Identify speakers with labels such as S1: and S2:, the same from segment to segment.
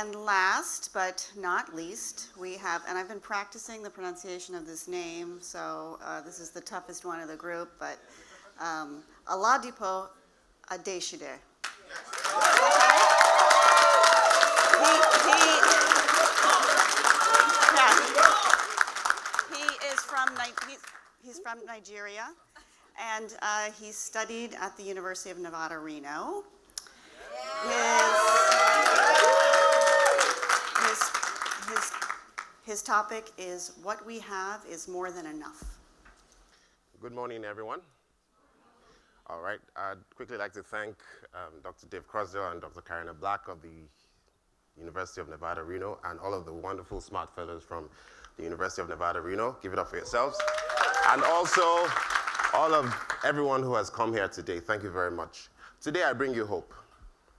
S1: and last but not least, we have, and I've been practicing the pronunciation of this name, so this is the toughest one of the group, but Oladipo Adesida. He's from Nigeria, and he studied at the University of Nevada, Reno. His topic is what we have is more than enough.
S2: Good morning, everyone. All right, I'd quickly like to thank Dr. Dave Crosdale and Dr. Karina Black of the University of Nevada, Reno, and all of the wonderful smart fellows from the University of Nevada, Reno. Give it up for yourselves. And also, all of everyone who has come here today, thank you very much. Today, I bring you hope.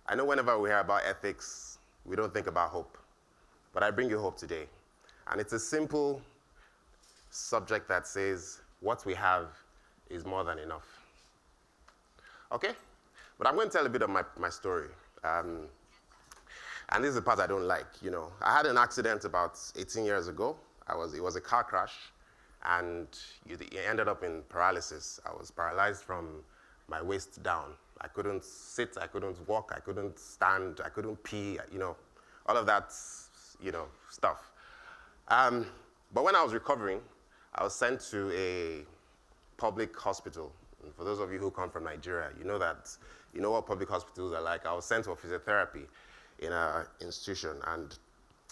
S2: I know whenever we hear about ethics, we don't think about hope. But I bring you hope today. And it's a simple subject that says, what we have is more than enough. Okay? But I'm going to tell a bit of my story. And this is the part I don't like, you know. I had an accident about 18 years ago. It was a car crash, and it ended up in paralysis. I was paralyzed from my waist down. I couldn't sit, I couldn't walk, I couldn't stand, I couldn't pee, you know, all of that, you know, stuff. But when I was recovering, I was sent to a public hospital. And for those of you who come from Nigeria, you know what public hospitals are like. I was sent for physiotherapy in an institution. And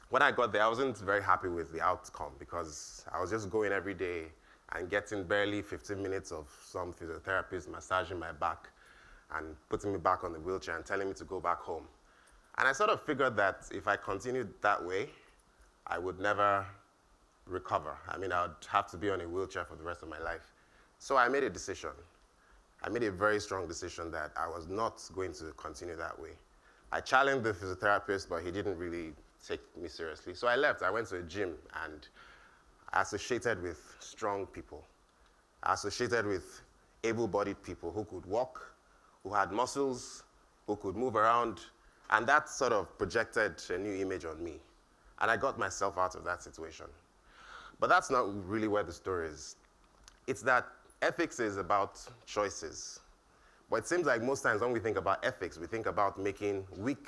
S2: when I got there, I wasn't very happy with the outcome because I was just going every day and getting barely 15 minutes of some physiotherapist massaging my back and putting me back on the wheelchair and telling me to go back home. And I sort of figured that if I continued that way, I would never recover. I mean, I would have to be on a wheelchair for the rest of my life. So I made a decision. I made a very strong decision that I was not going to continue that way. I challenged the physiotherapist, but he didn't really take me seriously. So I left. I went to a gym, and I associated with strong people. I associated with able-bodied people who could walk, who had muscles, who could move around, and that sort of projected a new image on me. And I got myself out of that situation. But that's not really where the story is. It's that ethics is about choices. But it seems like most times when we think about ethics, we think about making weak,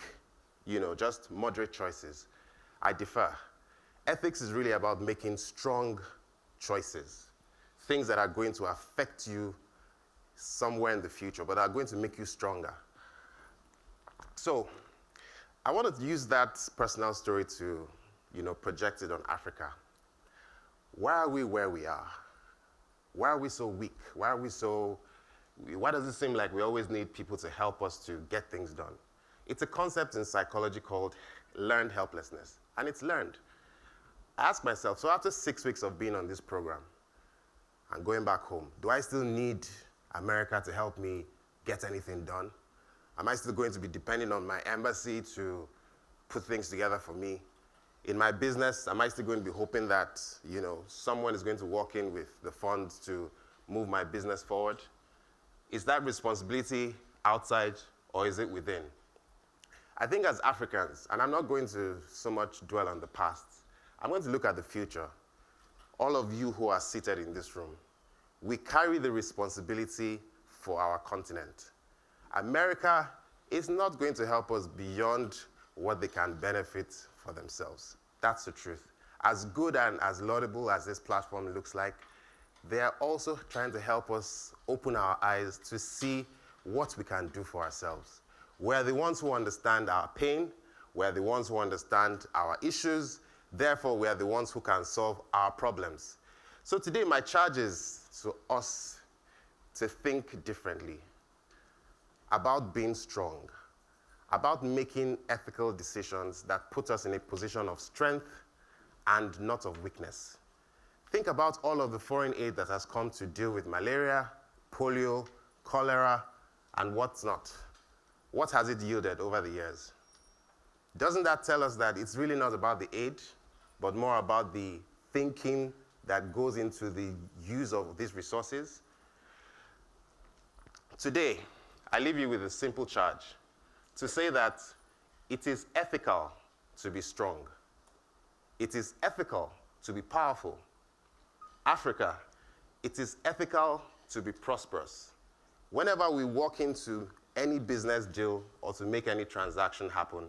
S2: you know, just moderate choices. I differ. Ethics is really about making strong choices, things that are going to affect you somewhere in the future, but are going to make you stronger. So I wanted to use that personal story to, you know, project it on Africa. Why are we where we are? Why are we so weak? Why does it seem like we always need people to help us to get things done? It's a concept in psychology called learned helplessness, and it's learned. I ask myself, so after 6 weeks of being on this program and going back home, do I still need America to help me get anything done? Am I still going to be depending on my embassy to put things together for me? In my business, am I still going to be hoping that, you know, someone is going to walk in with the funds to move my business forward? Is that responsibility outside or is it within? I think as Africans, and I'm not going to so much dwell on the past, I'm going to look at the future. All of you who are seated in this room, we carry the responsibility for our continent. America is not going to help us beyond what they can benefit for themselves. That's the truth. As good and as laudable as this platform looks like, they are also trying to help us open our eyes to see what we can do for ourselves. We're the ones who understand our pain. We're the ones who understand our issues. Therefore, we are the ones who can solve our problems. So today, my charge is to us to think differently about being strong, about making ethical decisions that put us in a position of strength and not of weakness. Think about all of the foreign aid that has come to deal with malaria, polio, cholera, and what's not. What has it yielded over the years? Doesn't that tell us that it's really not about the aid, but more about the thinking that goes into the use of these resources? Today, I leave you with a simple charge to say that it is ethical to be strong. It is ethical to be powerful. Africa, it is ethical to be prosperous. Whenever we walk into any business deal or to make any transaction happen,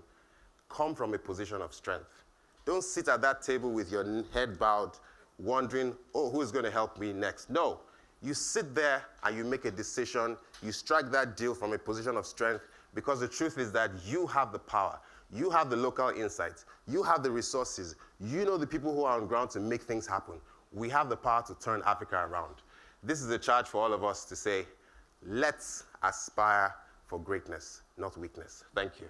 S2: come from a position of strength. Don't sit at that table with your head bowed, wondering, oh, who is going to help me next? No. You sit there and you make a decision. You strike that deal from a position of strength because the truth is that you have the power. You have the local insights. You have the resources. You know the people who are on ground to make things happen. We have the power to turn Africa around. This is a charge for all of us to say, let's aspire for greatness, not weakness. Thank you.